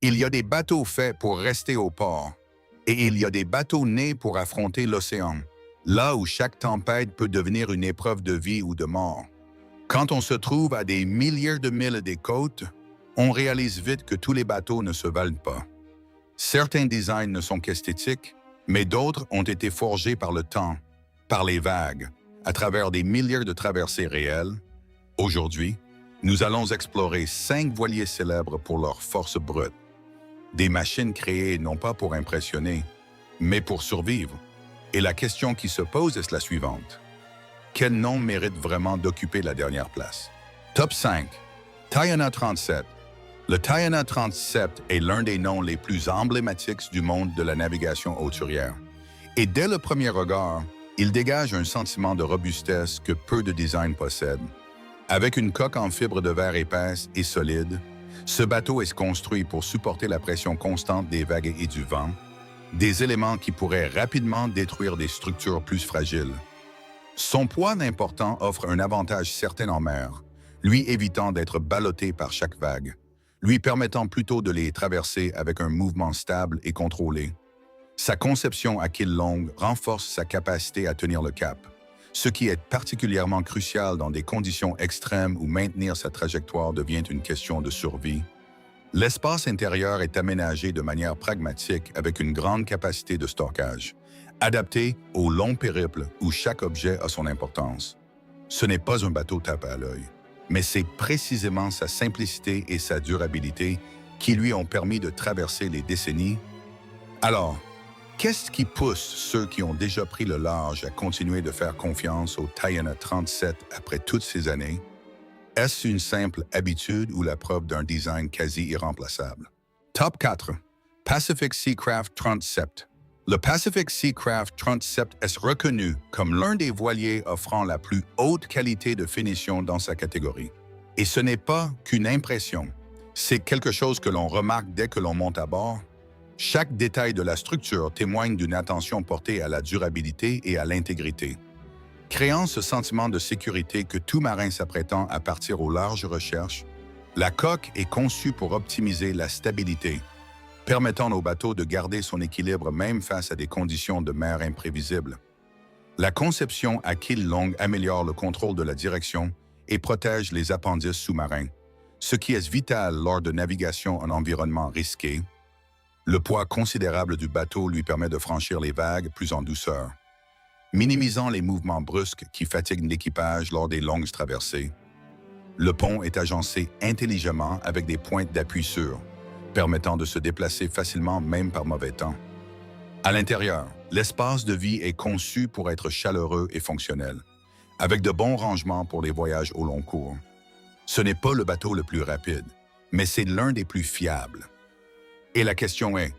Il y a des bateaux faits pour rester au port, et il y a des bateaux nés pour affronter l'océan, là où chaque tempête peut devenir une épreuve de vie ou de mort. Quand on se trouve à des milliers de milles des côtes, on réalise vite que tous les bateaux ne se valent pas. Certains designs ne sont qu'esthétiques, mais d'autres ont été forgés par le temps, par les vagues, à travers des milliers de traversées réelles. Aujourd'hui, nous allons explorer 5 voiliers célèbres pour leur force brute. Des machines créées non pas pour impressionner, mais pour survivre. Et la question qui se pose est la suivante. Quel nom mérite vraiment d'occuper la dernière place? Top 5. Tyana 37. Le Tyana 37 est l'un des noms les plus emblématiques du monde de la navigation hauturière. Et dès le premier regard, il dégage un sentiment de robustesse que peu de designs possèdent. Avec une coque en fibre de verre épaisse et solide, ce bateau est construit pour supporter la pression constante des vagues et du vent, des éléments qui pourraient rapidement détruire des structures plus fragiles. Son poids important offre un avantage certain en mer, lui évitant d'être ballotté par chaque vague, lui permettant plutôt de les traverser avec un mouvement stable et contrôlé. Sa conception à quille longue renforce sa capacité à tenir le cap, ce qui est particulièrement crucial dans des conditions extrêmes où maintenir sa trajectoire devient une question de survie. L'espace intérieur est aménagé de manière pragmatique avec une grande capacité de stockage, adapté aux longs périples où chaque objet a son importance. Ce n'est pas un bateau tape à l'œil, mais c'est précisément sa simplicité et sa durabilité qui lui ont permis de traverser les décennies. Alors, qu'est-ce qui pousse ceux qui ont déjà pris le large à continuer de faire confiance au Tyana 37 après toutes ces années? Est-ce une simple habitude ou la preuve d'un design quasi irremplaçable? Top 4. Pacific Seacraft 37. Le Pacific Seacraft 37 est reconnu comme l'un des voiliers offrant la plus haute qualité de finition dans sa catégorie. Et ce n'est pas qu'une impression, c'est quelque chose que l'on remarque dès que l'on monte à bord. Chaque détail de la structure témoigne d'une attention portée à la durabilité et à l'intégrité, créant ce sentiment de sécurité que tout marin s'apprêtant à partir au large recherche. La coque est conçue pour optimiser la stabilité, permettant au bateau de garder son équilibre même face à des conditions de mer imprévisibles. La conception à quille longue améliore le contrôle de la direction et protège les appendices sous-marins, ce qui est vital lors de navigation en environnement risqué. Le poids considérable du bateau lui permet de franchir les vagues plus en douceur, minimisant les mouvements brusques qui fatiguent l'équipage lors des longues traversées. Le pont est agencé intelligemment avec des pointes d'appui sûres, permettant de se déplacer facilement même par mauvais temps. À l'intérieur, l'espace de vie est conçu pour être chaleureux et fonctionnel, avec de bons rangements pour les voyages au long cours. Ce n'est pas le bateau le plus rapide, mais c'est l'un des plus fiables. Et la question est,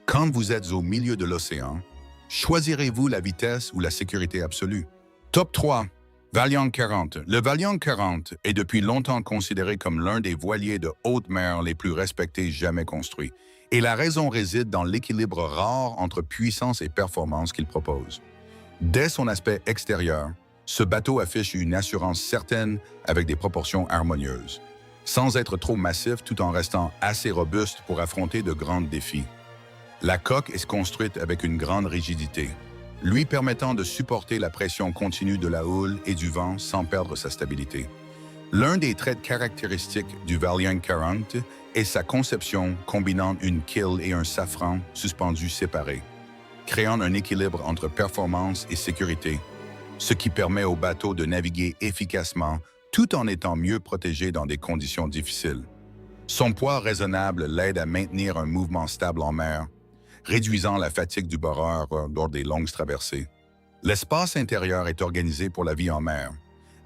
quand vous êtes au milieu de l'océan, choisirez-vous la vitesse ou la sécurité absolue? Top 3. Valiant 40. Le Valiant 40 est depuis longtemps considéré comme l'un des voiliers de haute mer les plus respectés jamais construits. Et la raison réside dans l'équilibre rare entre puissance et performance qu'il propose. Dès son aspect extérieur, ce bateau affiche une assurance certaine avec des proportions harmonieuses, sans être trop massif tout en restant assez robuste pour affronter de grands défis. La coque est construite avec une grande rigidité, lui permettant de supporter la pression continue de la houle et du vent sans perdre sa stabilité. L'un des traits caractéristiques du Valiant 40 est sa conception combinant une quille et un safran suspendus séparés, créant un équilibre entre performance et sécurité, ce qui permet au bateau de naviguer efficacement tout en étant mieux protégé dans des conditions difficiles. Son poids raisonnable l'aide à maintenir un mouvement stable en mer, réduisant la fatigue du bordeur lors des longues traversées. L'espace intérieur est organisé pour la vie en mer,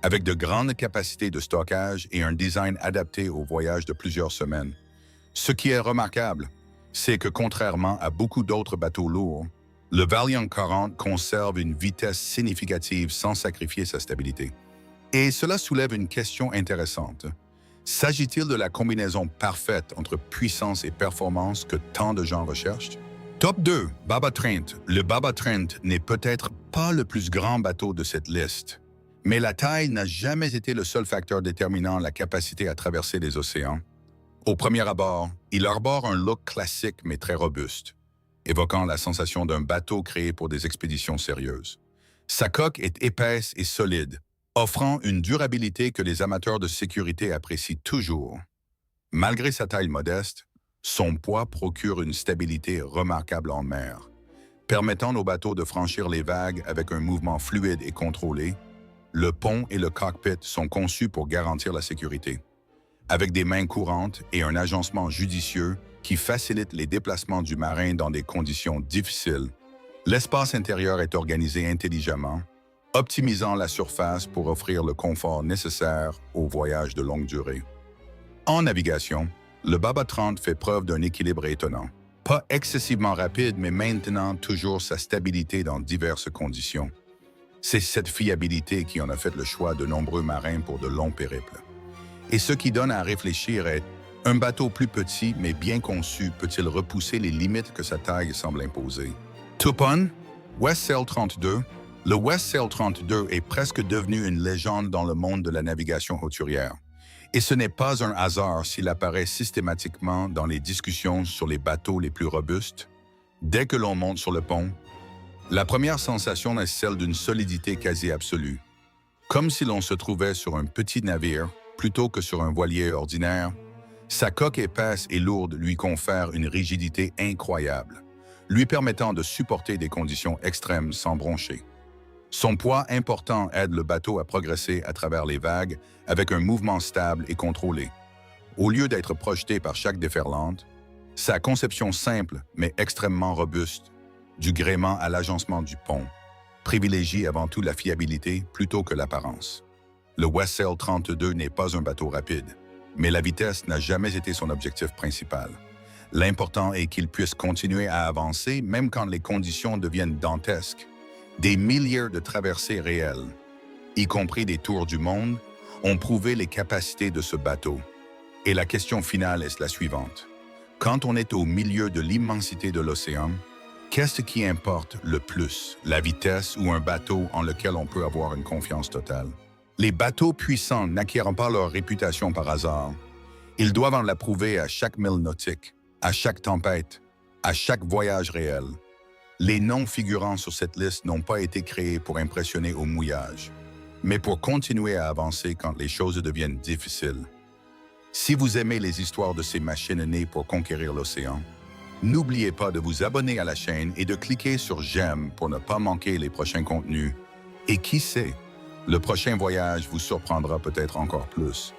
avec de grandes capacités de stockage et un design adapté aux voyages de plusieurs semaines. Ce qui est remarquable, c'est que contrairement à beaucoup d'autres bateaux lourds, le Valiant 40 conserve une vitesse significative sans sacrifier sa stabilité. Et cela soulève une question intéressante. S'agit-il de la combinaison parfaite entre puissance et performance que tant de gens recherchent? Top 2. Baba Trent. Le Baba Trent n'est peut-être pas le plus grand bateau de cette liste, mais la taille n'a jamais été le seul facteur déterminant la capacité à traverser les océans. Au premier abord, il arbore un look classique mais très robuste, évoquant la sensation d'un bateau créé pour des expéditions sérieuses. Sa coque est épaisse et solide, offrant une durabilité que les amateurs de sécurité apprécient toujours. Malgré sa taille modeste, son poids procure une stabilité remarquable en mer, permettant aux bateaux de franchir les vagues avec un mouvement fluide et contrôlé. Le pont et le cockpit sont conçus pour garantir la sécurité, avec des mains courantes et un agencement judicieux qui facilite les déplacements du marin dans des conditions difficiles. L'espace intérieur est organisé intelligemment, optimisant la surface pour offrir le confort nécessaire aux voyages de longue durée. En navigation, le Baba 30 fait preuve d'un équilibre étonnant. Pas excessivement rapide, mais maintenant toujours sa stabilité dans diverses conditions. C'est cette fiabilité qui en a fait le choix de nombreux marins pour de longs périples. Et ce qui donne à réfléchir est, un bateau plus petit mais bien conçu peut-il repousser les limites que sa taille semble imposer? Tupon, West Sail 32, le West Sail 32 est presque devenu une légende dans le monde de la navigation hauturière. Et ce n'est pas un hasard s'il apparaît systématiquement dans les discussions sur les bateaux les plus robustes. Dès que l'on monte sur le pont, la première sensation est celle d'une solidité quasi absolue, comme si l'on se trouvait sur un petit navire plutôt que sur un voilier ordinaire. Sa coque épaisse et lourde lui confère une rigidité incroyable, lui permettant de supporter des conditions extrêmes sans broncher. Son poids important aide le bateau à progresser à travers les vagues avec un mouvement stable et contrôlé. Au lieu d'être projeté par chaque déferlante, sa conception simple mais extrêmement robuste, du gréement à l'agencement du pont, privilégie avant tout la fiabilité plutôt que l'apparence. Le West Sail 32 n'est pas un bateau rapide, mais la vitesse n'a jamais été son objectif principal. L'important est qu'il puisse continuer à avancer même quand les conditions deviennent dantesques. Des milliers de traversées réelles, y compris des tours du monde, ont prouvé les capacités de ce bateau. Et la question finale est la suivante. Quand on est au milieu de l'immensité de l'océan, qu'est-ce qui importe le plus, la vitesse ou un bateau en lequel on peut avoir une confiance totale? Les bateaux puissants n'acquièrent pas leur réputation par hasard. Ils doivent en la prouver à chaque mille nautique, à chaque tempête, à chaque voyage réel. Les noms figurant sur cette liste n'ont pas été créés pour impressionner au mouillage, mais pour continuer à avancer quand les choses deviennent difficiles. Si vous aimez les histoires de ces machines nées pour conquérir l'océan, n'oubliez pas de vous abonner à la chaîne et de cliquer sur j'aime pour ne pas manquer les prochains contenus. Et qui sait, le prochain voyage vous surprendra peut-être encore plus.